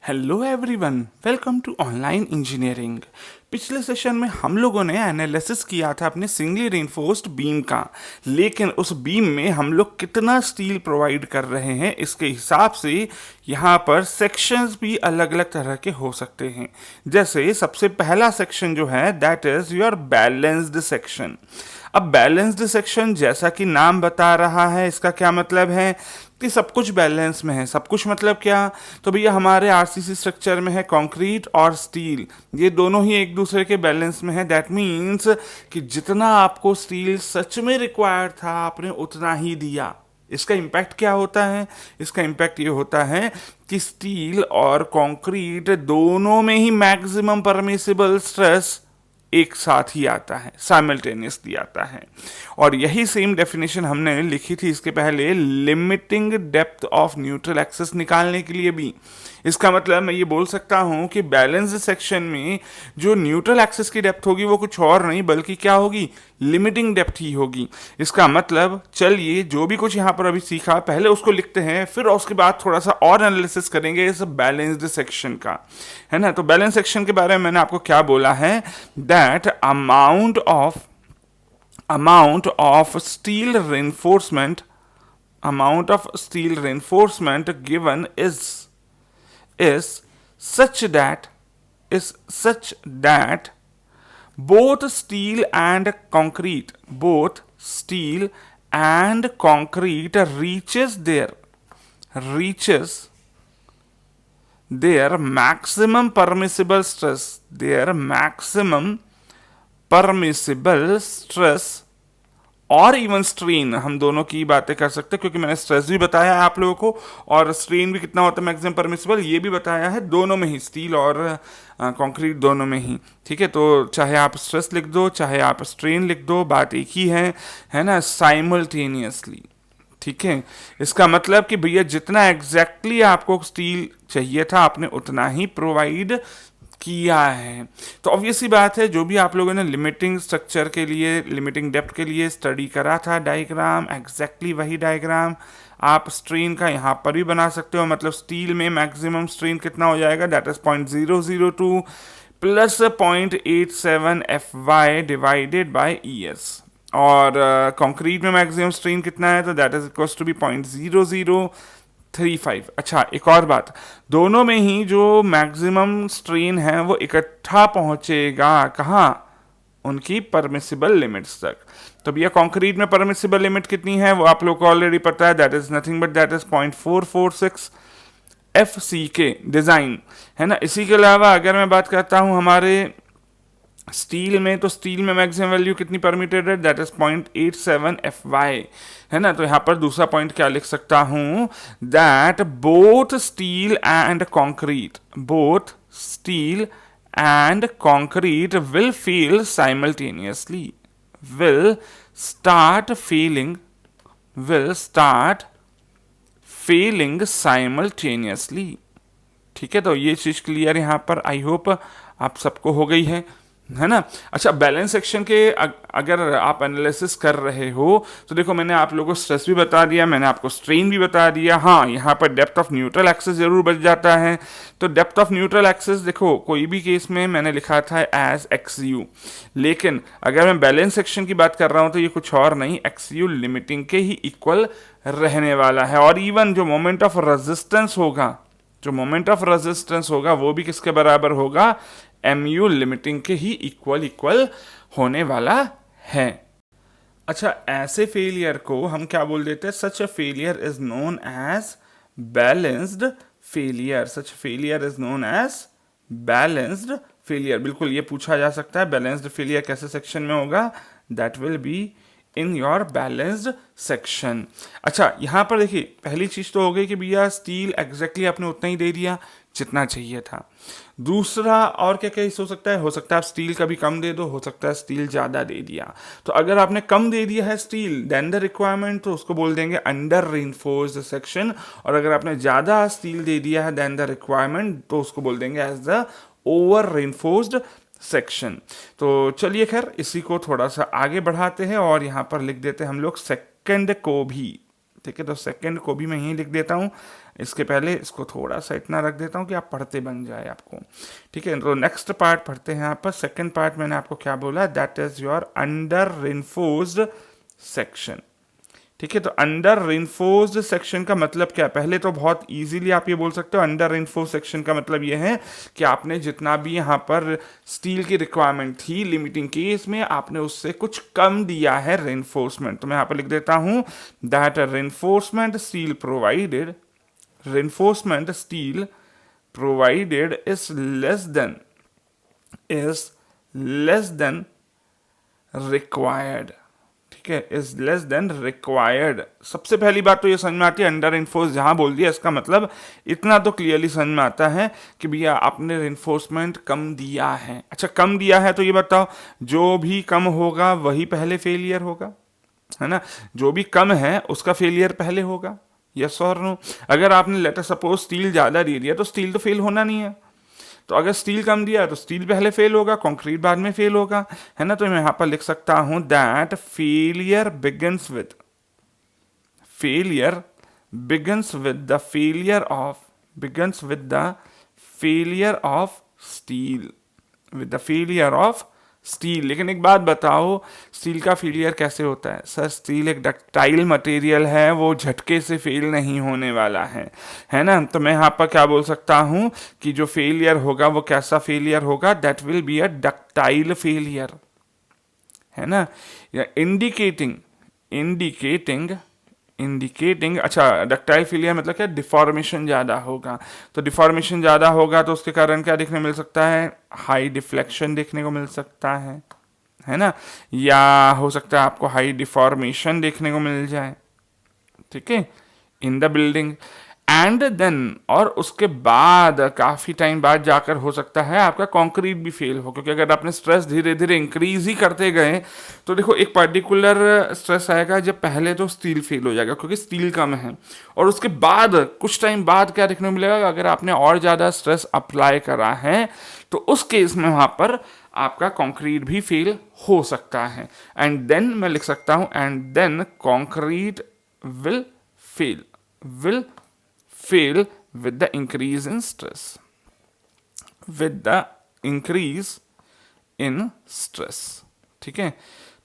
Hello everyone, welcome to online engineering. पिछले session में हम लोगों ने एनालिसिस किया था अपने सिंगली रेनफोर्स्ड बीम का, लेकिन उस बीम में हम लोग कितना स्टील प्रोवाइड कर रहे हैं इसके हिसाब से यहाँ पर सेक्शंस भी अलग अलग तरह के हो सकते हैं। जैसे सबसे पहला सेक्शन जो है that is your balanced section. अब बैलेंस्ड सेक्शन जैसा कि नाम बता रहा है, इसका क्या मतलब है कि सब कुछ बैलेंस में है। सब कुछ मतलब क्या? तो भैया हमारे आरसीसी स्ट्रक्चर में है कंक्रीट और स्टील, ये दोनों ही एक दूसरे के बैलेंस में है। दैट मीन्स कि जितना आपको स्टील सच में रिक्वायर्ड था आपने उतना ही दिया। इसका इम्पैक्ट क्या होता है? इसका इम्पैक्ट ये होता है कि स्टील और कंक्रीट दोनों में ही मैक्सिमम परमिसिबल स्ट्रेस एक साथ ही आता है, साइमल्टेनियसली आता है। और यही सेम डेफिनेशन हमने लिखी थी इसके पहले limiting depth of neutral axis निकालने के लिए भी। इसका मतलब मैं ये बोल सकता हूँ कि बैलेंस सेक्शन में जो न्यूट्रल एक्सेस की डेप्थ होगी वो कुछ और नहीं बल्कि क्या होगी, लिमिटिंग डेप्थ ही होगी। इसका मतलब चलिए जो भी कुछ यहाँ पर अभी सीखा पहले उसको लिखते हैं, फिर उसके बाद थोड़ा सा और एनालिसिस करेंगे इस बैलेंस्ड सेक्शन का, है ना। तो बैलेंस सेक्शन के बारे में मैंने आपको क्या बोला है, that amount of steel reinforcement given is such that both steel and concrete reaches their maximum permissible stress और इवन स्ट्रेन। हम दोनों की बातें कर सकते हैं क्योंकि मैंने स्ट्रेस भी बताया है आप लोगों को और स्ट्रेन भी कितना होता है मैक्सिमम परमिसिबल ये भी बताया है, दोनों में ही, स्टील और कंक्रीट दोनों में ही। ठीक है, तो चाहे आप स्ट्रेस लिख दो चाहे आप स्ट्रेन लिख दो, बात एक ही है ना, साइमल्टेनियसली। ठीक है, इसका मतलब कि भैया जितना एग्जैक्टली आपको स्टील चाहिए था आपने उतना ही प्रोवाइड किया है। तो ऑब्वियसली बात है, जो भी आप लोगों ने लिमिटिंग स्ट्रक्चर के लिए, लिमिटिंग डेप्थ के लिए स्टडी करा था डायग्राम, एग्जैक्टली वही डायग्राम आप स्ट्रेन का यहाँ पर भी बना सकते हो। मतलब स्टील में मैक्सिमम स्ट्रेन कितना हो जाएगा, that is 0.002 plus 0.87 FY divided by ES। और कंक्रीट में मैक्सिमम स्ट्रेन कितना है, तो that is equal to be 0.0035। अच्छा, एक और बात, दोनों में ही जो मैक्सिमम स्ट्रेन है वो इकट्ठा पहुंचेगा कहाँ, उनकी परमिसिबल लिमिट्स तक। तो भैया कंक्रीट में परमिसिबल लिमिट कितनी है वो आप लोग को ऑलरेडी पता है, that is nothing but that is 0.446 FCK design, है ना। इसी के अलावा अगर मैं बात करता हूं हमारे स्टील में, तो स्टील में मैक्सिमम वैल्यू कितनी परमिटेड है, दैट इज 0.87 FY, है ना। तो यहां पर दूसरा पॉइंट क्या लिख सकता हूं, that both steel and concrete will feel simultaneously, will start feeling simultaneously. ठीक है, तो ये चीज क्लियर यहां पर आई होप आप सबको हो गई है ना। अच्छा, बैलेंस सेक्शन के अगर आप एनालिसिस कर रहे हो तो देखो मैंने आप लोगों को स्ट्रेस भी बता दिया, मैंने आपको स्ट्रेन भी बता दिया। हाँ, यहाँ पर डेप्थ ऑफ न्यूट्रल एक्सेस जरूर बच जाता है। तो डेप्थ ऑफ न्यूट्रल एक्सेस देखो कोई भी केस में मैंने लिखा था एज XU, लेकिन अगर मैं बैलेंस सेक्शन की बात कर रहा हूँ तो ये कुछ और नहीं, XU लिमिटिंग के ही इक्वल रहने वाला है। और इवन जो मोमेंट ऑफ रेजिस्टेंस होगा वो भी किसके बराबर होगा, MU लिमिटिंग के ही इक्वल होने वाला है। अच्छा, ऐसे फेलियर को हम क्या बोल देते हैं, such a failure is known as balanced failure. बिल्कुल ये पूछा जा सकता है बैलेंस्ड फेलियर कैसे सेक्शन में होगा, that will be in your balanced section. अच्छा, यहां पर देखिए पहली चीज तो हो गई कि भैया स्टील एग्जैक्टली आपने उतना ही दे दिया जितना चाहिए था। दूसरा और क्या केस हो सकता है आप स्टील का भी कम दे दो, हो सकता है स्टील ज्यादा दे दिया। तो अगर आपने कम दे दिया है स्टील देन द रिक्वायरमेंट तो उसको बोल देंगे अंडर रेनफोर्स्ड सेक्शन, और अगर आपने ज्यादा स्टील दे दिया है देन द रिक्वायरमेंट तो उसको बोल देंगे as the over reinforced section. तो चलिए खैर इसी को थोड़ा सा आगे बढ़ाते हैं और यहाँ पर लिख देते हैं हम लोग सेकंड को भी। ठीक है, तो सेकंड को भी मैं यहीं लिख देता हूँ, इसके पहले इसको थोड़ा सा इतना रख देता हूँ कि आप पढ़ते बन जाए आपको, ठीक है। तो नेक्स्ट पार्ट पढ़ते हैं यहाँ पर। सेकेंड पार्ट मैंने आपको क्या बोला, that is your under reinforced section, ठीक है। तो अंडर रेनफोर्स्ड सेक्शन का मतलब क्या है, पहले तो बहुत इजीली आप ये बोल सकते हो अंडर रेनफोर्स्ड सेक्शन का मतलब ये है कि आपने जितना भी यहाँ पर स्टील की रिक्वायरमेंट थी लिमिटिंग केस में, आपने उससे कुछ कम दिया है रेनफोर्समेंट। तो मैं यहाँ पर लिख देता हूँ that reinforcement steel provided, reinforcement steel provided is less than required, ठीक है, इज लेस देन रिक्वायर्ड। सबसे पहली बात तो ये समझ में आती है, अंडर इन्फोर्स जहां बोल दिया इसका मतलब इतना तो क्लियरली समझ में आता है कि भैया आपने रेनफोर्समेंट कम दिया है। अच्छा, कम दिया है तो ये बताओ, जो भी कम होगा वही पहले फेलियर होगा, है ना। जो भी कम है उसका फेलियर पहले होगा, यस और नो। अगर आपने लेटर सपोज स्टील ज़्यादा दे दिया तो स्टील तो फेल होना नहीं है। तो अगर स्टील कम दिया तो स्टील पहले फेल होगा, कंक्रीट बाद में फेल होगा, है ना। तो मैं यहाँ पर लिख सकता हूँ that failure begins with the failure of steel. लेकिन एक बात बताओ, स्टील का फेलियर कैसे होता है? सर, स्टील एक डक्टाइल मटेरियल है, वो झटके से फेल नहीं होने वाला है ना। तो मैं यहाँ पर क्या बोल सकता हूँ कि जो फेलियर होगा वो कैसा फेलियर होगा, that will be a ductile failure, है ना। या इंडिकेटिंग अच्छा, डक्टाइल फेलियर मतलब क्या, डिफॉर्मेशन ज़्यादा होगा। तो डिफॉर्मेशन ज़्यादा होगा तो उसके कारण क्या देखने मिल सकता है, हाई डिफ्लेक्शन देखने को मिल सकता है ना, या हो सकता है आपको हाई डिफॉर्मेशन देखने को मिल जाए, ठीक है, in the building. And then, और उसके बाद काफ़ी टाइम बाद जाकर हो सकता है आपका कंक्रीट भी फेल हो, क्योंकि अगर आपने स्ट्रेस धीरे धीरे इंक्रीज ही करते गए तो देखो एक पर्टिकुलर स्ट्रेस आएगा जब पहले तो स्टील फेल हो जाएगा क्योंकि स्टील कम है, और उसके बाद कुछ टाइम बाद क्या देखने को मिलेगा, अगर आपने और ज़्यादा स्ट्रेस अप्लाई करा है तो उस केस में वहाँ पर आपका कंक्रीट भी फेल हो सकता है। एंड देन मैं लिख सकता हूँ and then concrete will fail with the increase in stress, ठीक है।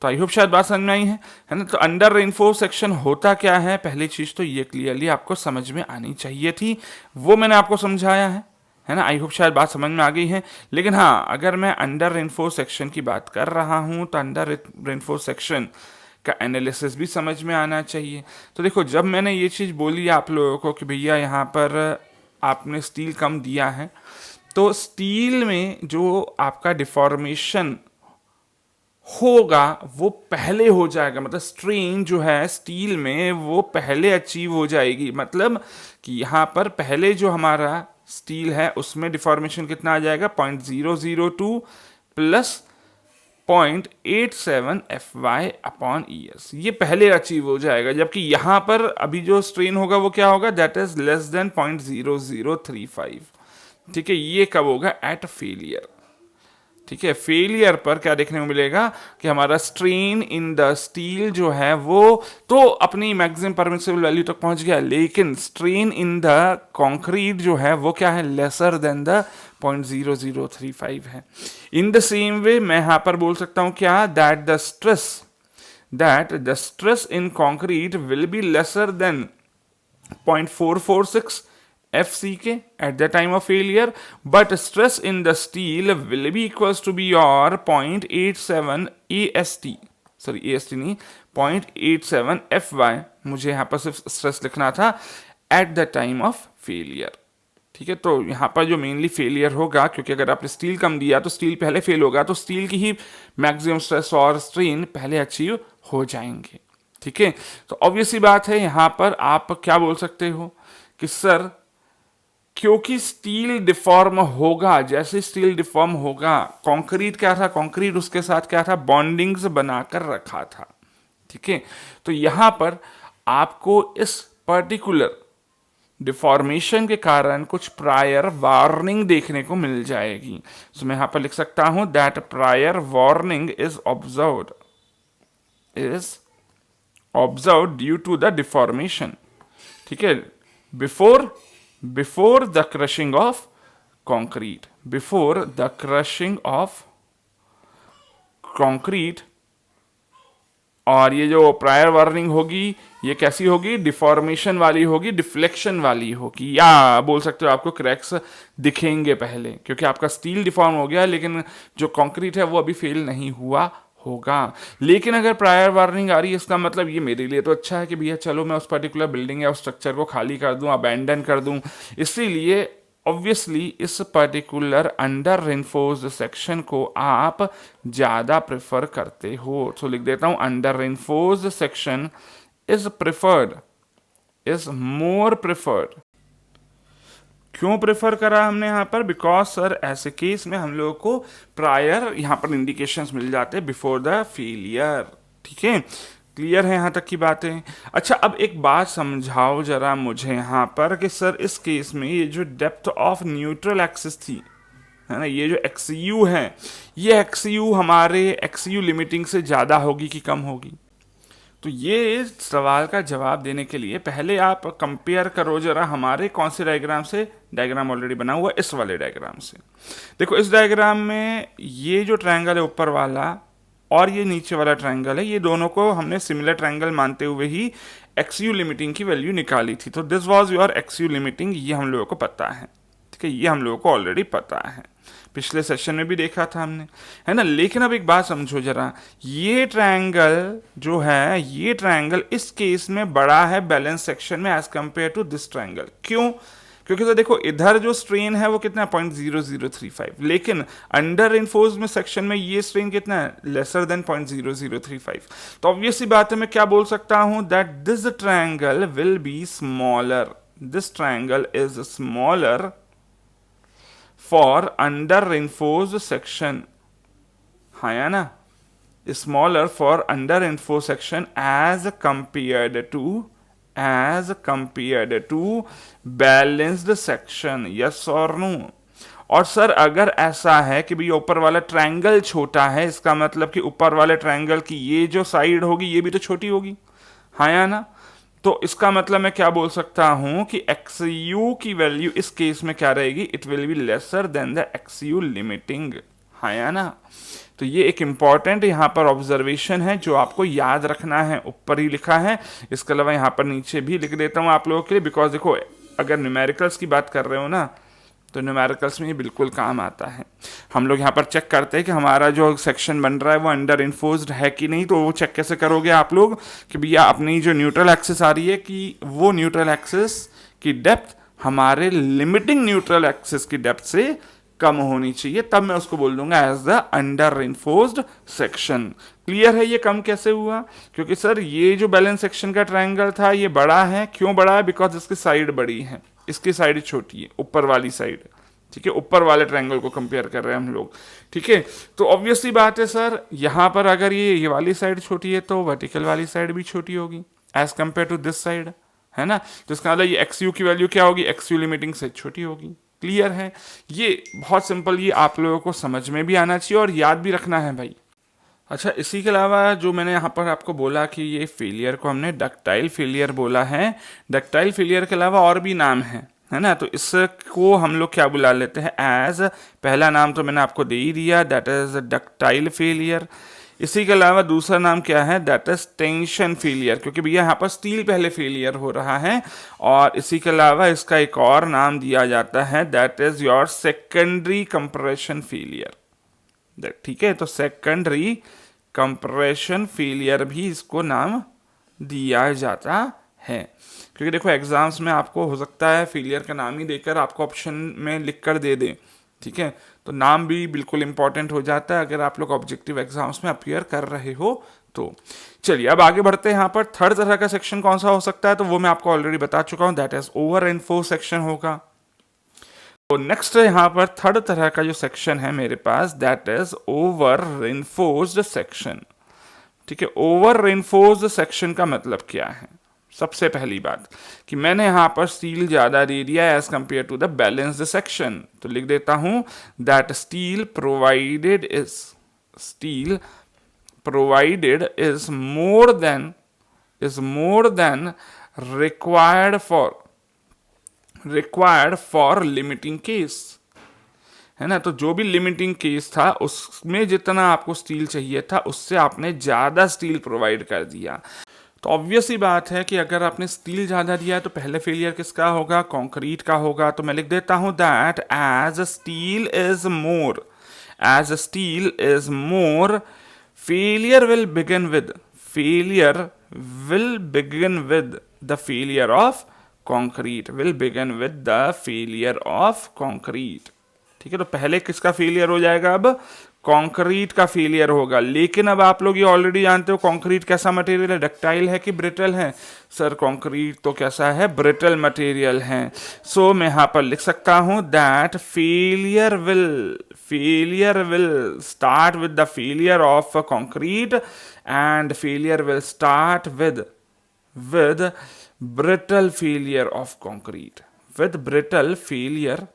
तो आई होप शायद बात समझ में आई है ना। तो अंडर रेनफोर्स सेक्शन होता क्या है, पहली चीज तो ये क्लियरली आपको समझ में आनी चाहिए थी, वो मैंने आपको समझाया है ना। आई होप शायद बात समझ में आ गई है। लेकिन हाँ, अगर मैं अंडर रेनफोर्स सेक्शन की बात कर रहा हूँ तो अंडर रेनफोर्स सेक्शन का एनालिसिस भी समझ में आना चाहिए। तो देखो, जब मैंने ये चीज़ बोली आप लोगों को कि भैया यहाँ पर आपने स्टील कम दिया है, तो स्टील में जो आपका डिफॉर्मेशन होगा वो पहले हो जाएगा, मतलब स्ट्रेन जो है स्टील में वो पहले अचीव हो जाएगी। मतलब कि यहाँ पर पहले जो हमारा स्टील है उसमें डिफॉर्मेशन कितना आ जाएगा, 0.002 प्लस 0.87 FY/ES, ये पहले अचीव हो जाएगा। जबकि यहाँ पर अभी जो स्ट्रेन होगा वो क्या होगा, दैट इज लेस देन 0.0035, ठीक है। ये कब होगा, एट फेलियर, ठीक है। फेलियर पर क्या देखने को मिलेगा कि हमारा स्ट्रेन इन द स्टील जो है वो तो अपनी मैक्सिमम परमिसिबल वैल्यू तक पहुंच गया, लेकिन स्ट्रेन इन द कंक्रीट जो है वो क्या है, लेसर देन द 0.0035 है। इन द सेम वे मैं यहां पर बोल सकता हूं क्या, that the stress in concrete will be lesser than 0.446 FCK at the time of failure, but stress in the steel will be equals to be your 0.87 AST, sorry AST नहीं, 0.87 FY, मुझे यहाँ पर सिर्फ स्ट्रेस लिखना था, at the time of failure, ठीक है। तो यहाँ पर जो मेनली फेलियर होगा, क्योंकि अगर आपने स्टील कम दिया तो स्टील पहले फेल होगा, तो स्टील की ही मैक्सिमम स्ट्रेस और स्ट्रेन पहले अचीव हो जाएंगे, ठीक है। तो ऑब्वियसली बात है, यहाँ पर आप क्या बोल सकते हो कि सर क्योंकि स्टील डिफॉर्म होगा, जैसे स्टील डिफॉर्म होगा, कंक्रीट क्या था, कंक्रीट उसके साथ क्या था, बॉन्डिंग्स बनाकर रखा था, ठीक है। तो यहां पर आपको इस पर्टिकुलर डिफॉर्मेशन के कारण कुछ प्रायर वार्निंग देखने को मिल जाएगी। तो मैं यहां पर लिख सकता हूं that prior warning is observed due to the deformation, ठीक है। Before the crushing of concrete, before the crushing of concrete. और ये जो प्रायर वार्निंग होगी ये कैसी होगी, डिफॉर्मेशन वाली होगी, डिफ्लेक्शन वाली होगी, या बोल सकते हो आपको क्रैक्स दिखेंगे पहले, क्योंकि आपका स्टील डिफॉर्म हो गया लेकिन जो कंक्रीट है वो अभी फेल नहीं हुआ होगा। लेकिन अगर प्रायर वार्निंग आ रही है इसका मतलब ये मेरे लिए तो अच्छा है कि भैया चलो मैं उस पर्टिकुलर बिल्डिंग या उस स्ट्रक्चर को खाली कर दूं, अबैंडन कर दूं। इसीलिए ऑब्वियसली इस पर्टिकुलर अंडर रेनफोर्स्ड सेक्शन को आप ज़्यादा प्रेफर करते हो। तो लिख देता हूं under reinforced section is preferred, is more preferred. क्यों प्रेफर करा हमने यहाँ पर, बिकॉज सर ऐसे केस में हम लोगों को प्रायर यहाँ पर इंडिकेशंस मिल जाते हैं बिफोर द फेलियर। ठीक है, क्लियर है यहाँ तक की बातें। अच्छा अब एक बात समझाओ जरा मुझे यहाँ पर कि सर इस केस में ये जो डेप्थ ऑफ न्यूट्रल एक्सिस थी, है ना, ये जो एक्सयू है, ये एक्सयू हमारे एक्सयू लिमिटिंग से ज़्यादा होगी कि कम होगी। तो ये सवाल का जवाब देने के लिए पहले आप कंपेयर करो जरा हमारे कौन से डायग्राम से, डायग्राम ऑलरेडी बना हुआ इस वाले डायग्राम से। देखो इस डायग्राम में ये जो ट्रायंगल है ऊपर वाला और ये नीचे वाला ट्रायंगल है, ये दोनों को हमने सिमिलर ट्रायंगल मानते हुए ही एक्सयू लिमिटिंग की वैल्यू निकाली थी। तो दिस वाज योर एक्सयू लिमिटिंग, ये हम लोगों को पता है। ठीक है, ये हम लोगों को ऑलरेडी पता है, पिछले सेशन में भी देखा था हमने, है ना। लेकिन अब एक बात समझो जरा, ये ट्रायंगल जो है, ये ट्रायंगल इस केस में बड़ा है बैलेंस सेक्शन में as compare to this triangle. क्यों? क्योंकि तो देखो इधर जो स्ट्रेन है वो कितना है 0.0035, लेकिन अंडर इन्फोर्स में सेक्शन में ये स्ट्रेन कितना है, लेसर देन 0.0035। तो ऑब्वियसली बात है मैं क्या बोल सकता हूं, that this triangle will be smaller, this triangle is smaller for under reinforced section, हाँ या ना, smaller for under reinforced section as compared to balanced section, yes और नो। और सर अगर ऐसा है कि भैया ऊपर वाला ट्रायंगल छोटा है, इसका मतलब कि ऊपर वाले ट्रायंगल की ये जो साइड होगी ये भी तो छोटी होगी, हाँ या ना। तो इसका मतलब मैं क्या बोल सकता हूं कि एक्स यू की वैल्यू इस केस में क्या रहेगी, it will be lesser than the x U limiting, हाँ या ना। तो ये एक इंपॉर्टेंट यहाँ पर ऑब्जर्वेशन है जो आपको याद रखना है, ऊपर ही लिखा है, इसके अलावा यहाँ पर नीचे भी लिख देता हूँ आप लोगों के लिए, बिकॉज देखो अगर न्यूमेरिकल्स की बात कर रहे हो ना तो न्यूमेरिकल्स में ये बिल्कुल काम आता है। हम लोग यहाँ पर चेक करते हैं कि हमारा जो सेक्शन बन रहा है वो अंडर इन्फोर्स्ड है कि नहीं। तो वो चेक कैसे करोगे आप लोग कि भैया अपनी जो न्यूट्रल एक्सिस आ रही है कि वो न्यूट्रल एक्सिस की डेप्थ हमारे लिमिटिंग न्यूट्रल एक्सिस की डेप्थ से कम होनी चाहिए, तब मैं उसको बोल दूंगा as the under reinforced section. Clear है ये कम कैसे हुआ, क्योंकि सर ये जो बैलेंस सेक्शन का ट्रायंगल था ये बड़ा है। क्यों बड़ा है? बिकॉज इसकी साइड बड़ी है, इसकी साइड छोटी है, ऊपर वाली साइड। ठीक है, ऊपर वाले ट्रायंगल को कंपेयर कर रहे हैं हम लोग। ठीक है, तो ऑब्वियसली बात है सर यहाँ पर अगर ये वाली साइड छोटी है तो वर्टिकल वाली साइड भी छोटी होगी as compare to this side, है ना। तो इसका मतलब ये एक्स यू की वैल्यू क्या होगी, एक्स यू लिमिटिंग से छोटी होगी। क्लियर है, ये बहुत सिंपल, ये आप लोगों को समझ में भी आना चाहिए और याद भी रखना है भाई। अच्छा इसी के अलावा जो मैंने यहाँ पर आपको बोला कि ये फेलियर को हमने डक्टाइल फेलियर बोला है, डक्टाइल फेलियर के अलावा और भी नाम है ना। तो इसको हम लोग क्या बुला लेते हैं एज, पहला नाम तो मैंने आपको दे ही दिया, दैट इज डक्टाइल फेलियर। इसी के अलावा दूसरा नाम क्या है, दैट इज टेंशन फेलियर, क्योंकि भैया यहाँ पर स्टील पहले फेलियर हो रहा है। और इसी के अलावा इसका एक और नाम दिया जाता है, that is your secondary compression failure. ठीक है, तो सेकेंडरी कंप्रेशन फेलियर भी इसको नाम दिया जाता है। क्योंकि देखो एग्जाम्स में आपको हो सकता है फेलियर का नाम ही देकर आपको ऑप्शन में लिख कर दे दे। ठीक है, तो नाम भी बिल्कुल इंपॉर्टेंट हो जाता है अगर आप लोग ऑब्जेक्टिव एग्जाम्स में अपीयर कर रहे हो तो। चलिए अब आगे बढ़ते हैं। यहाँ पर थर्ड तरह का सेक्शन कौन सा हो सकता है, तो वो मैं आपको ऑलरेडी बता चुका हूँ, that is over reinforce section होगा। तो नेक्स्ट यहाँ पर थर्ड तरह का जो सेक्शन है मेरे पास, that is over reinforced section. ठीक है, ओवर रेनफोर्स्ड सेक्शन का मतलब क्या है? सबसे पहली बात कि मैंने यहां पर स्टील ज्यादा दे दिया as compare to the balanced section, तो लिख देता हूं that steel provided is more than required for required for limiting case, है ना। तो जो भी लिमिटिंग केस था उसमें जितना आपको स्टील चाहिए था उससे आपने ज़्यादा स्टील प्रोवाइड कर दिया। तो ऑब्वियस ही बात है कि अगर आपने स्टील ज़्यादा दिया है तो पहले फेलियर किसका होगा, कंक्रीट का होगा। तो मैं लिख देता हूं that as steel is more, as steel is more, failure will begin with, failure will begin with the failure of concrete, will begin with the failure of concrete. ठीक है, तो पहले किसका फेलियर हो जाएगा, अब कंक्रीट का फेलियर होगा। लेकिन अब आप लोग ये ऑलरेडी जानते हो कंक्रीट कैसा मटेरियल है, डक्टाइल है कि ब्रिटल है। सर कंक्रीट तो कैसा है, ब्रिटल मटेरियल है। सो मैं यहां पर लिख सकता हूं that failure will start with the failure of concrete and failure will start with brittle failure of concrete, with brittle failure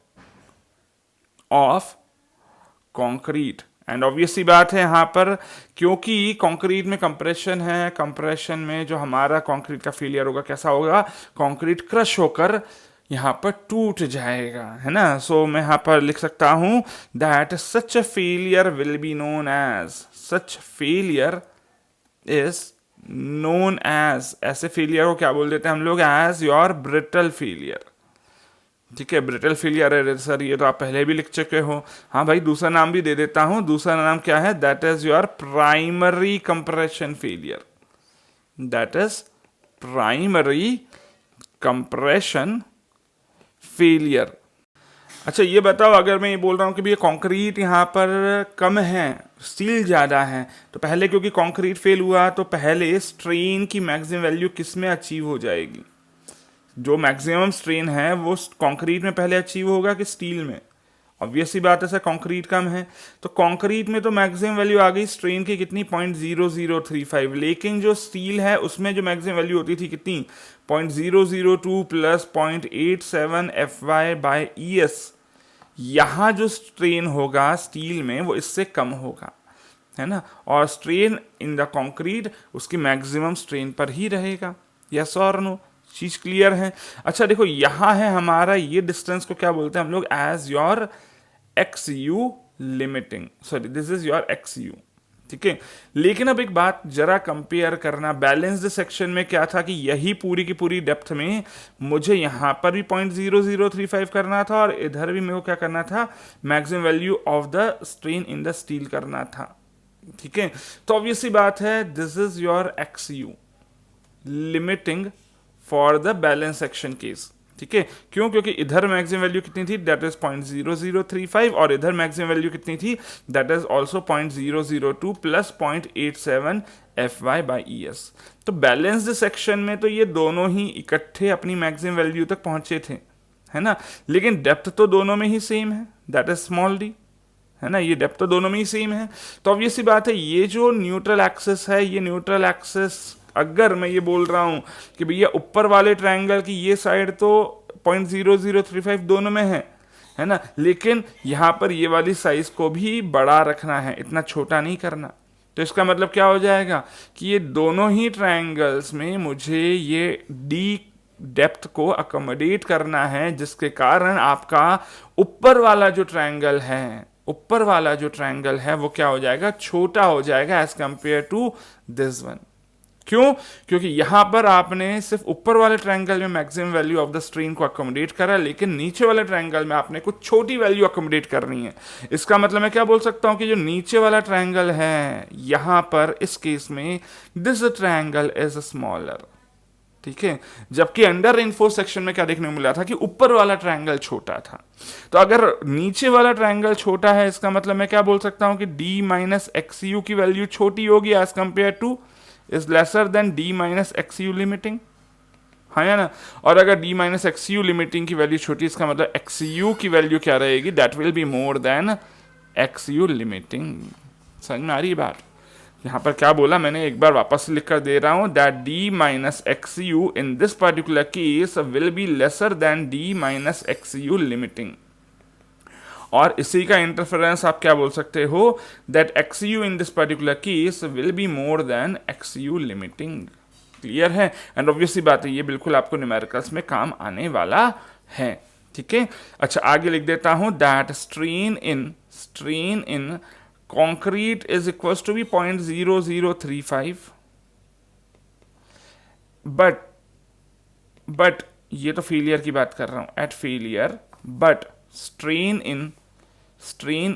of concrete। And obvious सी बात है यहाँ पर, क्योंकि कंक्रीट में कंप्रेशन है, कंप्रेशन में जो हमारा कंक्रीट का फेलियर होगा कैसा होगा, कंक्रीट क्रश होकर यहाँ पर टूट जाएगा, है ना। सो मैं यहाँ पर लिख सकता हूँ that such failure will be known as, such failure is known as, ऐसे फेलियर को क्या बोल देते हैं हम लोग, एज योर ब्रिटल फेलियर। ठीक है, ब्रिटल फेलियर है सर, ये तो आप पहले भी लिख चुके हो। हाँ भाई, दूसरा नाम भी दे देता हूं, दूसरा नाम क्या है, that is your primary compression failure, that is primary compression failure. अच्छा ये बताओ, अगर मैं ये बोल रहा हूँ कि भैया कंक्रीट यहाँ पर कम है, स्टील ज़्यादा है, तो पहले क्योंकि कंक्रीट फेल हुआ तो पहले स्ट्रेन की मैक्सिमम वैल्यू किस में अचीव हो जाएगी, जो मैक्सिमम स्ट्रेन है वो कंक्रीट में पहले अचीव होगा कि स्टील में। ऑब्वियस सी बात है सर, कंक्रीट कम है तो कंक्रीट में तो मैक्सिमम वैल्यू आ गई स्ट्रेन की कितनी, 0.0035, लेकिन जो स्टील है उसमें जो मैक्सिमम वैल्यू होती थी कितनी, 0.002 प्लस 0.87 FY/ES। यहाँ जो स्ट्रेन होगा स्टील में वो इससे कम होगा, है ना, और स्ट्रेन इन द कंक्रीट उसकी मैक्सिमम स्ट्रेन पर ही रहेगा। यस और नो, चीज क्लियर है। अच्छा देखो, यहां है हमारा ये डिस्टेंस को क्या बोलते हैं हम लोग, as your X U limiting, sorry this is your X U. ठीक है, लेकिन अब एक बात जरा कंपेयर करना, बैलेंस्ड सेक्शन में क्या था कि यही पूरी की पूरी डेप्थ में मुझे यहां पर भी 0.0035 करना था और इधर भी मेरे को क्या करना था, maximum value of the strain in the steel करना था। ठीक है, तो ऑब्वियसली बात है this is your X U limiting for the balance section case. ठीक है, क्यों, क्योंकि इधर मैक्सिमम वैल्यू कितनी थी, दैट इज 0.0035, और इधर मैक्सिमम वैल्यू कितनी थी, that is also 0.002 plus 0.87 FY/ES। तो बैलेंस्ड सेक्शन में तो ये दोनों ही इकट्ठे अपनी मैक्सिमम वैल्यू तक पहुंचे थे, है ना, लेकिन डेप्थ तो दोनों में ही सेम है, दैट इज स्मॉल डी, है ना, ये डेप्थ तो दोनों में ही सेम है। तो ऑब्वियस सी बात है, ये जो न्यूट्रल एक्सिस है, ये न्यूट्रल एक्सिस अगर मैं ये बोल रहा हूं कि भैया ऊपर वाले ट्रायंगल की ये साइड तो 0.0035 दोनों में है ना, लेकिन यहां पर ये वाली साइज को भी बड़ा रखना है, इतना छोटा नहीं करना। तो इसका मतलब क्या हो जाएगा कि ये दोनों ही ट्रायंगल्स में मुझे ये डी डेप्थ को अकोमोडेट करना है, जिसके कारण आपका ऊपर वाला जो ट्रायंगल है, ऊपर वाला जो ट्रायंगल है वो क्या हो जाएगा, छोटा हो जाएगा as compare to this one. क्यों, क्योंकि यहां पर आपने सिर्फ ऊपर वाले ट्रायंगल में maximum value of the strain को अकोमोडेट करा, लेकिन नीचे वाले ट्रायंगल में आपने कुछ छोटी वैल्यू अकोमोडेट करनी है। इसका मतलब मैं क्या बोल सकता हूं कि जो नीचे वाला ट्रायंगल है यहां पर इस केस में दिस ट्रायंगल इज स्मॉलर। ठीक है, जबकि अंडर रेनफोर्स सेक्शन में क्या देखने को मिला था कि ऊपर वाला ट्रायंगल छोटा था। तो अगर नीचे वाला ट्रायंगल छोटा है, इसका मतलब मैं क्या बोल सकता हूं कि D-XU की वैल्यू छोटी होगी as compare to, is lesser than D-XU limiting, हाँ या ना। और अगर D-XU लिमिटिंग की वैल्यू छोटी, इसका मतलब XU की वैल्यू क्या रहेगी, that will be more than XU limiting. समझ में आ रही है बात। यहां पर क्या बोला मैंने, एक बार वापस लिख कर दे रहा हूं, that D-XU in this particular case will be lesser than D-XU limiting. और इसी का इंटरफेरेंस आप क्या बोल सकते हो, that XU in this particular case will be more than XU limiting. Clear है। एंड ऑब्वियसली बात है, ये बिल्कुल आपको न्यूमेरिकल्स में काम आने वाला है। ठीक है, अच्छा आगे लिख देता हूं, that strain in concrete is equal to be 0.0035, but ये तो फेलियर की बात कर रहा हूं, at failure but strain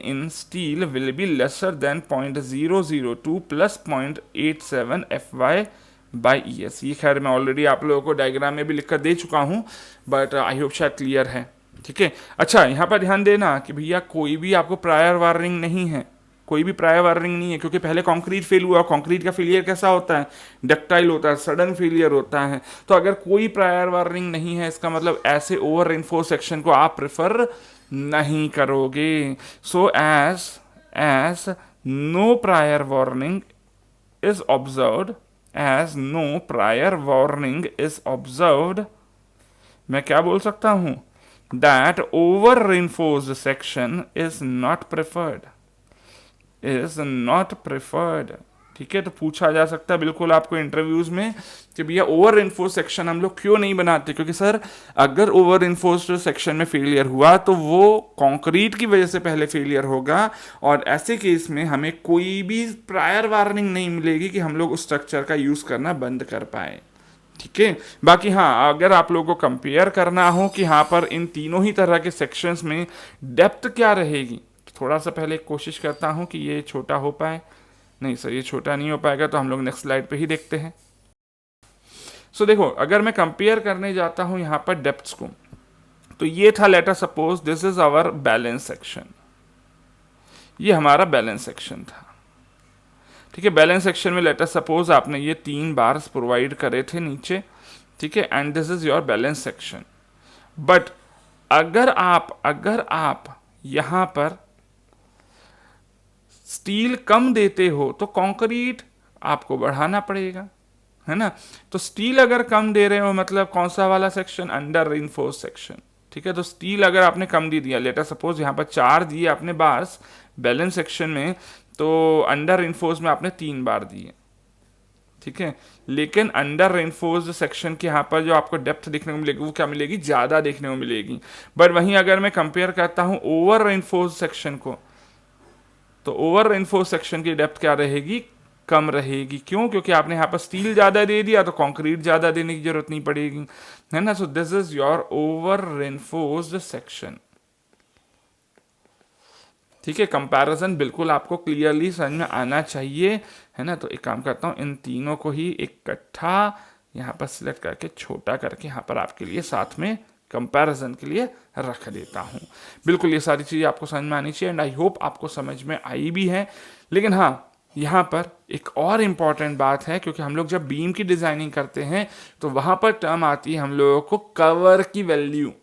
in steel will be lesser than 0.002 plus 0.87 fy by es। ये खैर मैं ऑलरेडी आप लोगों को डायग्राम में भी लिख कर दे चुका हूं, बट आई होप शायद क्लियर है। ठीक है, अच्छा यहाँ पर ध्यान देना कि भैया कोई भी आपको प्रायर वार्निंग नहीं है, कोई भी प्रायर वार्निंग नहीं है, क्योंकि पहले कंक्रीट फेल हुआ। कंक्रीट का फेलियर कैसा होता है, डक्टाइल होता है, सडन फेलियर होता है। तो अगर कोई प्रायर वार्निंग नहीं है, इसका मतलब ऐसे ओवर रेनफोर्स सेक्शन को आप प्रेफर नहीं करोगे। So as no prior warning is observed, as no prior warning is observed, मैं क्या बोल सकता हूं, that over reinforced section is not preferred. ठीक है, तो पूछा जा सकता है बिल्कुल आपको इंटरव्यूज में कि भैया ओवर इन्फोर्स सेक्शन हम लोग क्यों नहीं बनाते, क्योंकि सर अगर ओवर इन्फोर्स्ड सेक्शन में फेलियर हुआ तो वो कंक्रीट की वजह से पहले फेलियर होगा, और ऐसे केस में हमें कोई भी प्रायर वार्निंग नहीं मिलेगी कि हम लोग उस स्ट्रक्चर का यूज करना बंद कर पाए। ठीक है, बाकी हाँ, अगर आप लोगों को कंपेयर करना हो कि यहाँ पर इन तीनों ही तरह के सेक्शंस में डेप्थ क्या रहेगी, थोड़ा सा पहले कोशिश करता हूं कि ये छोटा हो पाए। नहीं सर, ये छोटा नहीं हो पाएगा, तो हम लोग नेक्स्ट स्लाइड पे ही देखते हैं। सो देखो, अगर मैं कंपेयर करने जाता हूं यहां पर डेप्थ्स को, तो ये था, let us suppose this is our balance section, ये हमारा बैलेंस सेक्शन था। ठीक है, बैलेंस सेक्शन में लेट अस सपोज आपने ये 3 बार्स प्रोवाइड करे थे नीचे। ठीक है, and this is your balance section. But अगर आप यहां पर स्टील कम देते हो तो कंक्रीट आपको बढ़ाना पड़ेगा, है ना। तो स्टील अगर कम दे रहे हो, मतलब कौन सा वाला सेक्शन, अंडर रेनफोर्स सेक्शन। ठीक है, तो स्टील अगर आपने कम दे दिया, लेटर सपोज यहाँ पर 4 दिए आपने बार्स बैलेंस सेक्शन में, तो अंडर रेनफोर्स में आपने 3 बार दिए। ठीक है, लेकिन अंडर रेनफोर्स्ड सेक्शन के यहाँ पर जो आपको डेप्थ देखने को मिलेगी वो क्या मिलेगी, ज़्यादा देखने को मिलेगी। बट वहीं अगर मैं कंपेयर करता हूँ ओवर रेनफोर्स्ड सेक्शन को, तो ओवर रेनफोर्स सेक्शन की डेप्थ क्या रहेगी, कम रहेगी। क्यों, क्योंकि आपने यहाँ पर स्टील ज़्यादा दे दिया तो कंक्रीट ज़्यादा देने की जरूरत नहीं पड़ेगी, है ना। So this is your over reinforced section. ठीक है, कंपैरिजन बिल्कुल आपको क्लियरली समझ में आना चाहिए, है ना। तो एक काम करता हूँ, इन तीनों को ही इकट्ठा यहाँ पर सिलेक्ट करके छोटा करके यहाँ पर आपके लिए साथ में कंपैरिजन के लिए रख देता हूँ। बिल्कुल ये सारी चीज़ें आपको समझ में आनी चाहिए, एंड आई होप आपको समझ में आई भी है। लेकिन हाँ, यहाँ पर एक और इम्पॉर्टेंट बात है, क्योंकि हम लोग जब बीम की डिज़ाइनिंग करते हैं तो वहाँ पर टर्म आती है हम लोगों को कवर की वैल्यू।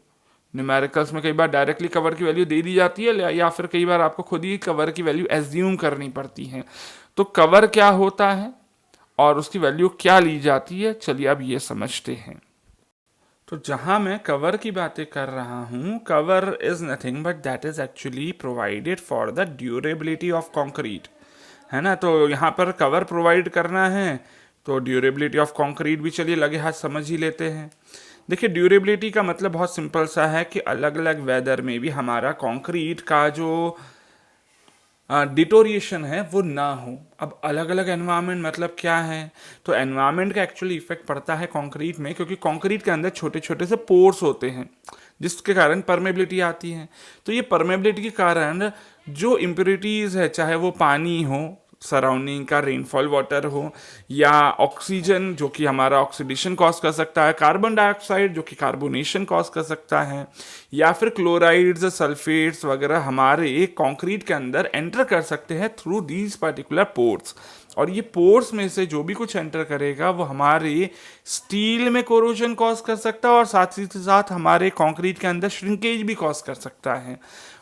न्यूमेरिकल्स में कई बार डायरेक्टली कवर की वैल्यू दे दी जाती है, या फिर कई बार आपको खुद ही कवर की वैल्यू एज्यूम करनी पड़ती है। तो कवर क्या होता है और उसकी वैल्यू क्या ली जाती है, चलिए अब ये समझते हैं। तो जहां मैं कवर की बातें कर रहा हूं, cover is nothing but that is actually provided for the durability of concrete, है ना। तो यहाँ पर कवर प्रोवाइड करना है, तो ड्यूरेबिलिटी ऑफ कंक्रीट भी चलिए लगे हाथ समझ ही लेते हैं। देखिए, ड्यूरेबिलिटी का मतलब बहुत सिंपल सा है कि अलग अलग वेदर में भी हमारा कंक्रीट का जो डिटोरिएशन है वो ना हो। अब अलग अलग एनवायरनमेंट मतलब क्या है, तो एनवायरनमेंट का एक्चुअली इफेक्ट पड़ता है कंक्रीट में, क्योंकि कंक्रीट के अंदर छोटे छोटे से पोर्स होते हैं जिसके कारण परमेबिलिटी आती है। तो ये परमेबिलिटी के कारण जो इम्प्योरिटीज़ है, चाहे वो पानी हो, सराउंडिंग का रेनफॉल वाटर हो, या ऑक्सीजन जो कि हमारा ऑक्सीडेशन कॉज कर सकता है, कार्बन डाइऑक्साइड जो कि कार्बोनेशन कॉज कर सकता है, या फिर क्लोराइड्स, सल्फेट्स वगैरह हमारे कंक्रीट के अंदर एंटर कर सकते हैं थ्रू दीज पर्टिकुलर पोर्स। और ये पोर्स में से जो भी कुछ एंटर करेगा वो हमारे स्टील में कोरोजन कॉज कर सकता है, और साथ ही साथ हमारे कंक्रीट के अंदर श्रिंकेज भी कॉज कर सकता है।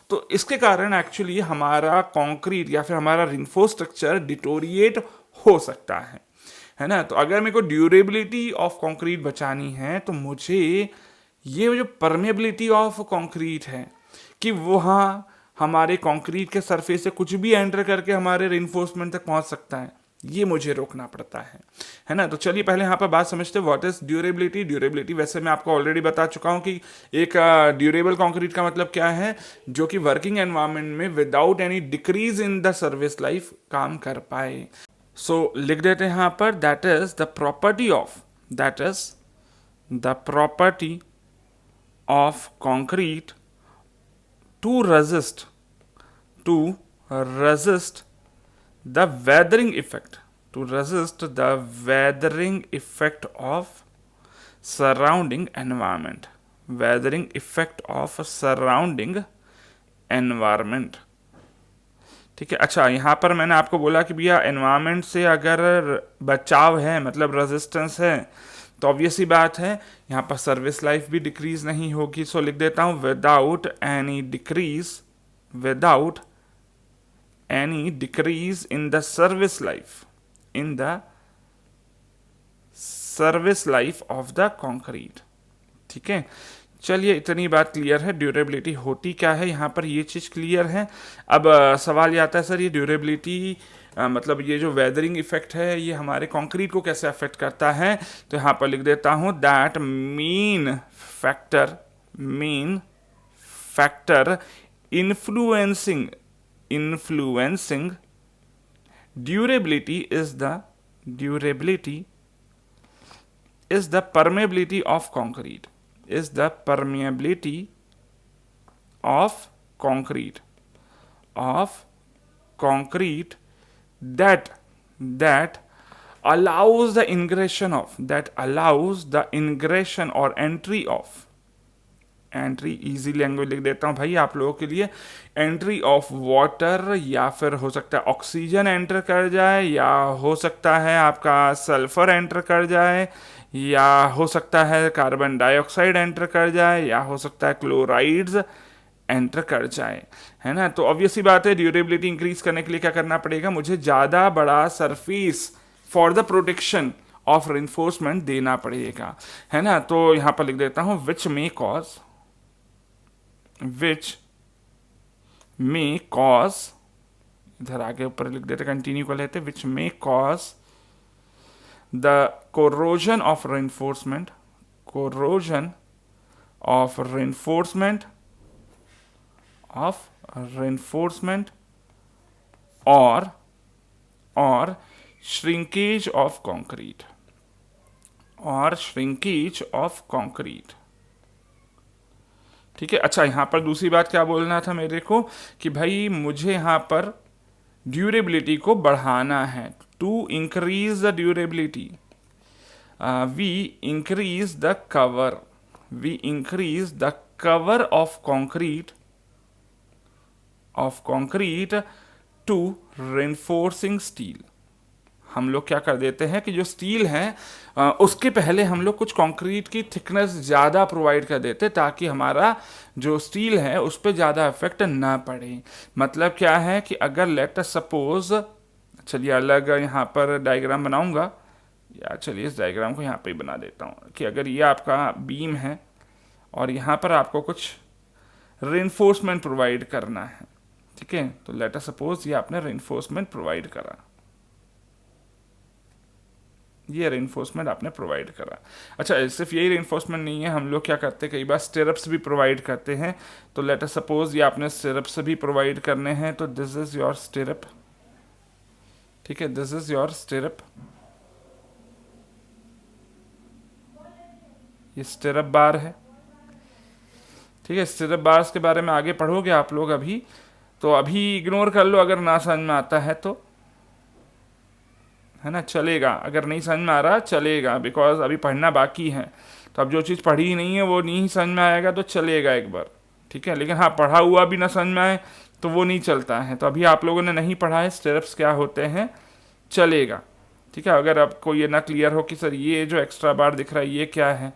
तो इसके कारण एक्चुअली हमारा कंक्रीट या फिर हमारा रिइंफोर्स स्ट्रक्चर डिटोरिएट हो सकता है ना। तो अगर मेरे को ड्यूरेबिलिटी ऑफ कंक्रीट बचानी है, तो मुझे ये जो परमेबिलिटी ऑफ कंक्रीट है कि वहाँ हमारे कंक्रीट के सरफेस से कुछ भी एंटर करके हमारे रिइंफोर्समेंट तक पहुँच सकता है, ये मुझे रोकना पड़ता है ना। तो चलिए पहले यहाँ पर बात समझते हैं, व्हाट इज ड्यूरेबिलिटी। ड्यूरेबिलिटी वैसे मैं आपको ऑलरेडी बता चुका हूँ कि एक ड्यूरेबल कंक्रीट का मतलब क्या है, जो कि वर्किंग एनवायरनमेंट में without any decrease in the service life काम कर पाए। सो लिख देते हैं यहाँ पर, that is the property of, that is the property of concrete to resist the weathering effect, to resist the weathering effect of surrounding environment, weathering effect of surrounding environment। ठीक है। अच्छा, यहाँ पर मैंने आपको बोला कि भैया एनवायरनमेंट से अगर बचाव है, मतलब रेजिस्टेंस है, तो ऑब्वियस ही बात है यहाँ पर सर्विस लाइफ भी डिक्रीज नहीं होगी। सो लिख देता हूँ, without any decrease, without any decrease in the service life, in the service life of the concrete। ठीक है, चलिए इतनी बात क्लियर है। ड्यूरेबिलिटी होती क्या है, यहाँ पर ये चीज़ क्लियर है। अब सवाल ये आता है, सर ये ड्यूरेबिलिटी मतलब ये जो वेदरिंग इफेक्ट है ये हमारे कंक्रीट को कैसे अफेक्ट करता है। तो यहाँ पर लिख देता हूँ, that main factor influencing durability is the permeability of concrete, is the permeability of concrete that allows the ingression or entry of, entry easy language लिख देता हूँ भाई आप लोगों के लिए, एंट्री ऑफ वाटर, या फिर हो सकता है ऑक्सीजन एंटर कर जाए, या हो सकता है आपका सल्फर एंटर कर जाए, या हो सकता है कार्बन डाइऑक्साइड एंटर कर जाए, या हो सकता है क्लोराइड्स एंटर कर जाए, है ना। तो ऑब्वियसली बात है, ड्यूरेबिलिटी इंक्रीज करने के लिए क्या करना पड़ेगा, मुझे ज़्यादा बड़ा surface for the protection of reinforcement देना पड़ेगा, है ना। तो यहाँ पर लिख देता हूँ, which may cause, इधर आगे ऊपर लिख देते, कंटिन्यू कर लेते, which may cause the corrosion of reinforcement or shrinkage of concrete, ठीक है। अच्छा, यहाँ पर दूसरी बात क्या बोलना था मेरे को कि भाई मुझे यहाँ पर ड्यूरेबिलिटी को बढ़ाना है। To increase the durability we increase the cover of concrete to reinforcing steel. हम लोग क्या कर देते हैं कि जो स्टील है उसके पहले हम लोग कुछ कंक्रीट की थिकनेस ज़्यादा प्रोवाइड कर देते, ताकि हमारा जो स्टील है उस पर ज़्यादा इफेक्ट ना पड़े। मतलब क्या है कि अगर लेट सपोज, चलिए अलग यहाँ पर डायग्राम बनाऊंगा, या चलिए इस डायग्राम को यहाँ पे ही बना देता हूँ कि अगर ये आपका बीम है और यहाँ पर आपको कुछ रेनफोर्समेंट प्रोवाइड करना है, ठीक है। तो लेट सपोज ये आपने रेनफोर्समेंट प्रोवाइड करा, ये रेनफोर्समेंट आपने प्रोवाइड करा। अच्छा, सिर्फ यही रेनफोर्समेंट नहीं है, हम लोग क्या करते हैं कई बार स्टिरप्स भी प्रोवाइड करते हैं। तो लेट अस सपोज ये आपने स्टिरप्स भी प्रोवाइड करने हैं, तो दिस इज योर स्टिरप, ठीक है, दिस इज योर स्टिरप, ये स्टिरप बार है, ठीक है। स्टिरप बार्स के बारे में आगे पढ़ोगे आप लोग अभी, तो अभी इग्नोर कर लो अगर ना समझ में आता है तो, है ना, चलेगा। अगर नहीं समझ में आ रहा चलेगा, बिकॉज अभी पढ़ना बाकी है। तो अब जो चीज़ पढ़ी ही नहीं है वो नहीं समझ में आएगा तो चलेगा एक बार, ठीक है। लेकिन हाँ, पढ़ा हुआ भी ना समझ में आए तो वो नहीं चलता है। तो अभी आप लोगों ने नहीं पढ़ा है स्टेप्स क्या होते हैं, चलेगा, ठीक है। अगर आपको ये ना क्लियर हो कि सर ये जो एक्स्ट्रा बार दिख रहा है ये क्या है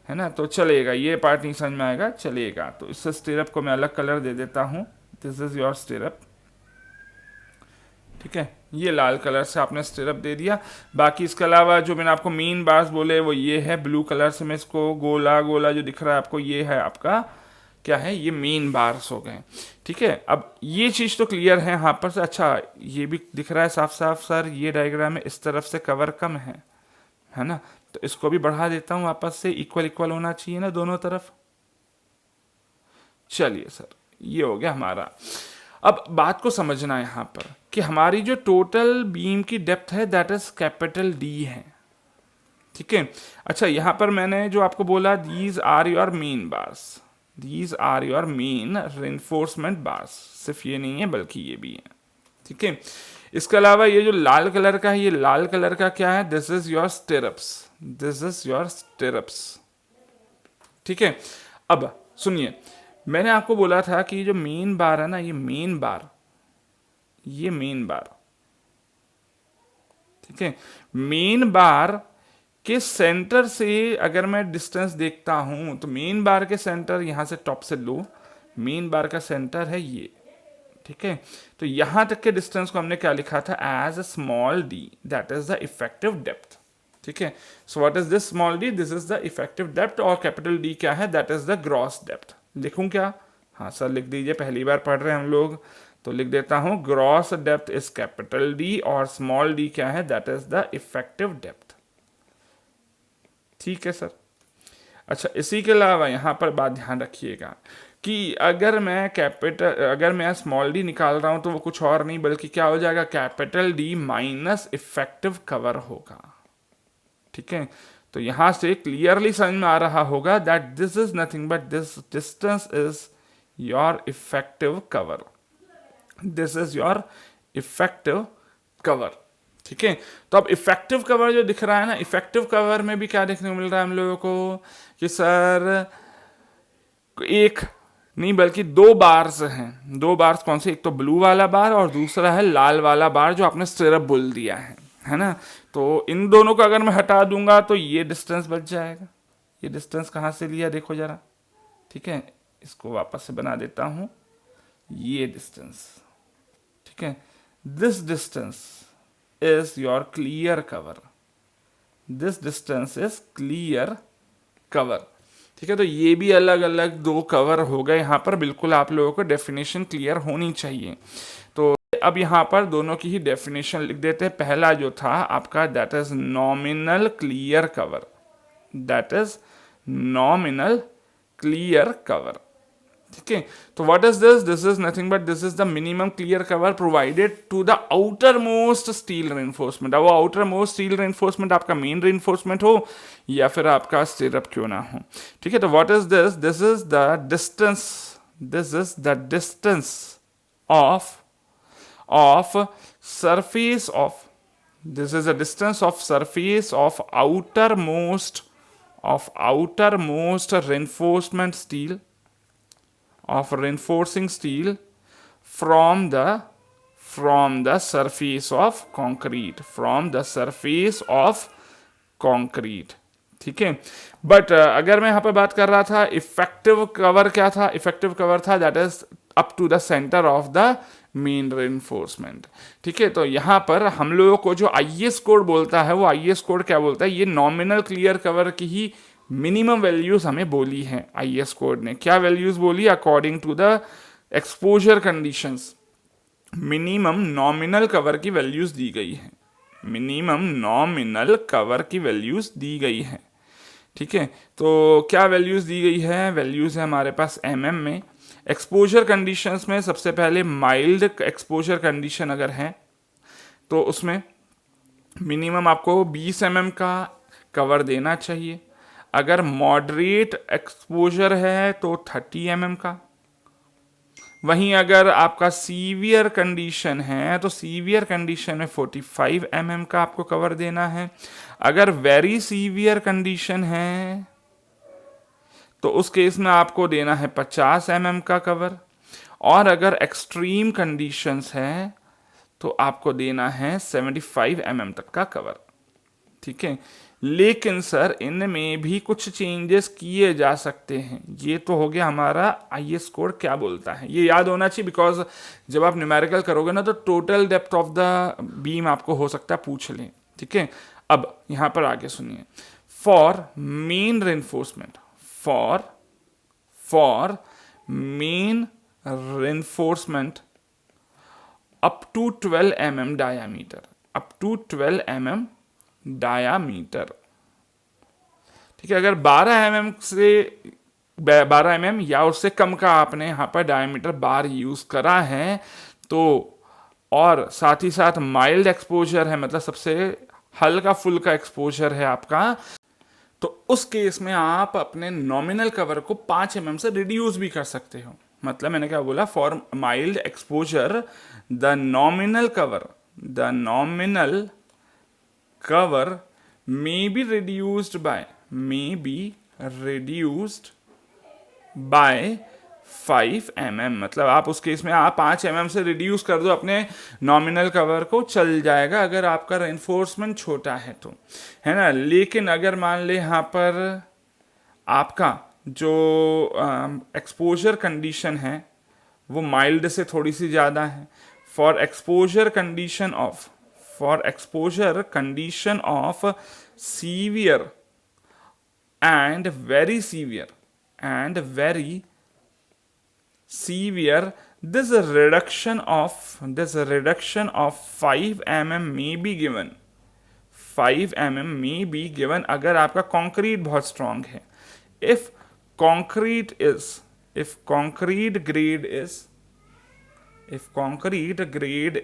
ना, तो चलेगा, ये पार्ट नहीं समझ में आएगा, चलेगा। तो इससे स्टिरअप को मैं अलग कलर दे देता हूँ, दिस इज योर स्टिरअप, ठीक है। ये लाल कलर से आपने स्टिरअप दे दिया। बाकी इसके अलावा जो मैंने आपको मेन बार्स बोले वो ये है, ब्लू कलर से मैं इसको गोला गोला जो दिख रहा है आपको, ये है आपका क्या है, ये मेन बार्स हो गए। ठीक है, अब ये चीज़ तो क्लियर है यहाँ पर से। अच्छा, ये भी दिख रहा है साफ साफ सर, ये डायग्राम में इस तरफ से कवर कम है ना, तो इसको भी बढ़ा देता हूँ वापस से, इक्वल इक्वल होना चाहिए ना दोनों तरफ। चलिए सर, ये हो गया हमारा। अब बात को समझना है यहाँ पर कि हमारी जो टोटल बीम की डेप्थ है दैट इज कैपिटल डी है। ठीक है, अच्छा यहाँ पर मैंने जो आपको बोला, these are your main bars, these are your main reinforcement bars, सिर्फ ये नहीं है बल्कि ये भी है। ठीक है, इसके अलावा ये जो लाल कलर का है, ये लाल कलर का क्या है, this is your stirrups, this is your stirrups. ठीक है, अब सुनिए, मैंने आपको बोला था कि जो मेन बार है ना, ये मेन बार, ये मेन बार, ठीक है, मेन बार के सेंटर से अगर मैं डिस्टेंस देखता हूं तो मेन बार के सेंटर यहां से टॉप से लो, मेन बार का सेंटर है ये। ठीक है, तो यहां तक के डिस्टेंस को हमने क्या लिखा था, as a small D, that is the effective depth. ठीक है, so what is this small D, this is the effective depth, और कैपिटल डी क्या है, that is the gross depth. लिखूं क्या, हाँ सर लिख दीजिए, पहली बार पढ़ रहे हैं हम लोग, तो लिख देता हूं, gross depth is capital D और स्मॉल डी क्या है, that is the effective depth. ठीक है सर। अच्छा, इसी के अलावा यहाँ पर बात ध्यान रखिएगा कि अगर मैं स्मॉल डी निकाल रहा हूं तो वो कुछ और नहीं बल्कि क्या हो जाएगा, capital D minus effective cover होगा। ठीक है, तो यहां से क्लियरली समझ में आ रहा होगा that this is nothing but this distance is your effective cover, this is your effective cover. ठीक है, तो अब इफेक्टिव कवर जो दिख रहा है ना, इफेक्टिव कवर में भी क्या देखने को मिल रहा है हम लोगों को कि सर एक नहीं बल्कि दो बार्स हैं। दो बार्स कौन से, एक तो ब्लू वाला बार और दूसरा है लाल वाला बार जो आपने स्टिरअप बोल दिया है ना। तो इन दोनों को अगर मैं हटा दूंगा तो ये डिस्टेंस बच जाएगा। ये डिस्टेंस कहाँ से लिया देखो जरा। ठीक है, इसको वापस से बना देता हूं, ये डिस्टेंस। ठीक है, this distance is your clear cover, this distance is clear cover। ठीक है, तो ये भी अलग अलग दो कवर हो गए यहाँ पर, बिल्कुल आप लोगों को डेफिनेशन क्लियर होनी चाहिए। तो अब यहाँ पर दोनों की ही डेफिनेशन लिख देते हैं। पहला जो था आपका, that is nominal clear cover, that is nominal clear cover. ठीक है, तो what is this, this is nothing but this is the minimum clear cover provided to the outermost steel reinforcement. अब वो आउटर मोस्ट स्टील रेनफोर्समेंट आपका main reinforcement हो या फिर आपका स्टिरअप क्यों ना हो। ठीक है, तो what is this, this is the distance, this is the distance of surface of, this is a distance of surface of outermost reinforcement steel, of reinforcing steel from the surface of concrete, from the surface of concrete। ठीक है, but अगर मैं यहाँ पर बात कर रहा था इफेक्टिव कवर, क्या था, इफेक्टिव कवर था that is up to the centre of the main reinforcement. ठीक है, तो यहाँ पर हम लोगों को जो आईएस कोड बोलता है, वो आईएस कोड क्या बोलता है, ये नॉमिनल क्लियर कवर की ही मिनिमम वैल्यूज हमें बोली है। आईएस कोड ने क्या वैल्यूज बोली, according to the exposure conditions minimum nominal cover की वैल्यूज दी गई है, मिनिमम नॉमिनल कवर की वैल्यूज दी गई है। ठीक है, तो क्या वैल्यूज दी गई है, वैल्यूज है हमारे पास एमएम में। एक्सपोजर कंडीशंस में सबसे पहले माइल्ड एक्सपोजर कंडीशन अगर है तो उसमें मिनिमम आपको 20 mm का कवर देना चाहिए। अगर मॉडरेट एक्सपोजर है तो 30 mm का। वहीं अगर आपका सीवियर कंडीशन है तो सीवियर कंडीशन में 45 mm का आपको कवर देना है। अगर वेरी सीवियर कंडीशन है तो उस केस में आपको देना है 50 mm का कवर, और अगर एक्सट्रीम कंडीशंस है तो आपको देना है 75 mm तक का कवर। ठीक है, लेकिन सर इनमें भी कुछ चेंजेस किए जा सकते हैं। ये तो हो गया हमारा आईएस कोड क्या बोलता है, ये याद होना चाहिए, बिकॉज जब आप न्यूमेरिकल करोगे ना तो total depth of the beam आपको हो सकता है पूछ लें। ठीक है, अब यहां पर आगे सुनिए, for main reinforcement, for main reinforcement up to 12 mm diameter, up to 12 mm diameter। ठीक है, अगर 12 mm से 12 mm या उससे कम का आपने यहाँ पर डायमीटर बार यूज करा है तो, और साथ ही साथ माइल्ड एक्सपोजर है, मतलब सबसे हल्का फुल्का एक्सपोजर है आपका, तो उस केस में आप अपने नॉमिनल कवर को 5 mm से रिड्यूस भी कर सकते हो। मतलब मैंने क्या बोला, for mild exposure the nominal cover may be reduced by 5 mm। मतलब आप उस केस में आप 5 mm से रिड्यूस कर दो अपने नॉमिनल कवर को, चल जाएगा अगर आपका रेनफोर्समेंट छोटा है तो, है ना। लेकिन अगर मान ले यहाँ पर आपका जो एक्सपोजर कंडीशन है वो माइल्ड से थोड़ी सी ज़्यादा है, for exposure condition of severe and very severe, this reduction of 5 mm may be given, 5 mm may be given अगर आपका कंक्रीट बहुत स्ट्रांग है। if concrete grade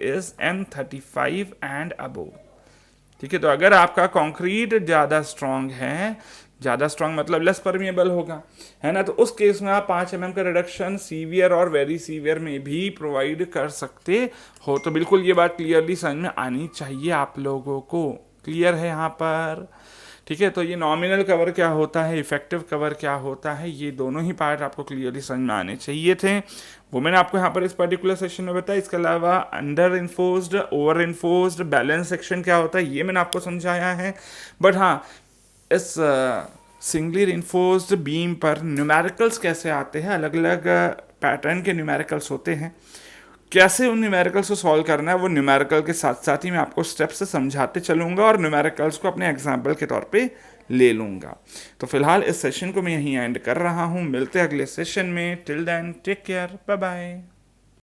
is M35 and above, ठीक है। तो अगर आपका कंक्रीट ज़्यादा स्ट्रांग है, ज़्यादा स्ट्रांग मतलब लेस परमिएबल होगा, है ना, तो उस केस में आप 5 mm का रिडक्शन सीवियर और वेरी सीवियर में भी प्रोवाइड कर सकते हो। तो बिल्कुल ये बात क्लियरली समझ में आनी चाहिए आप लोगों को। क्लियर है यहाँ पर? ठीक है, तो ये नॉमिनल कवर क्या होता है, इफेक्टिव कवर क्या होता है, ये दोनों ही पार्ट आपको क्लियरली समझ में आने चाहिए थे। वो मैंने आपको यहाँ पर इस पर्टिकुलर सेक्शन में बताया। इसके अलावा under enforced, over enforced, balance section क्या होता है ये मैंने आपको समझाया है। बट हाँ, इस सिंगली रिइंफोर्स्ड बीम पर न्यूमेरिकल्स कैसे आते हैं, अलग अलग पैटर्न के न्यूमेरिकल्स होते हैं, कैसे उन न्यूमेरिकल्स को सॉल्व करना है, वो न्यूमेरिकल के साथ साथ ही मैं आपको स्टेप से समझाते चलूँगा और न्यूमेरिकल्स को अपने एग्जाम्पल के तौर पे ले लूँगा। तो फिलहाल इस सेशन को मैं यहीं एंड कर रहा हूँ, मिलते हैं अगले सेशन में। Till then take care, bye bye.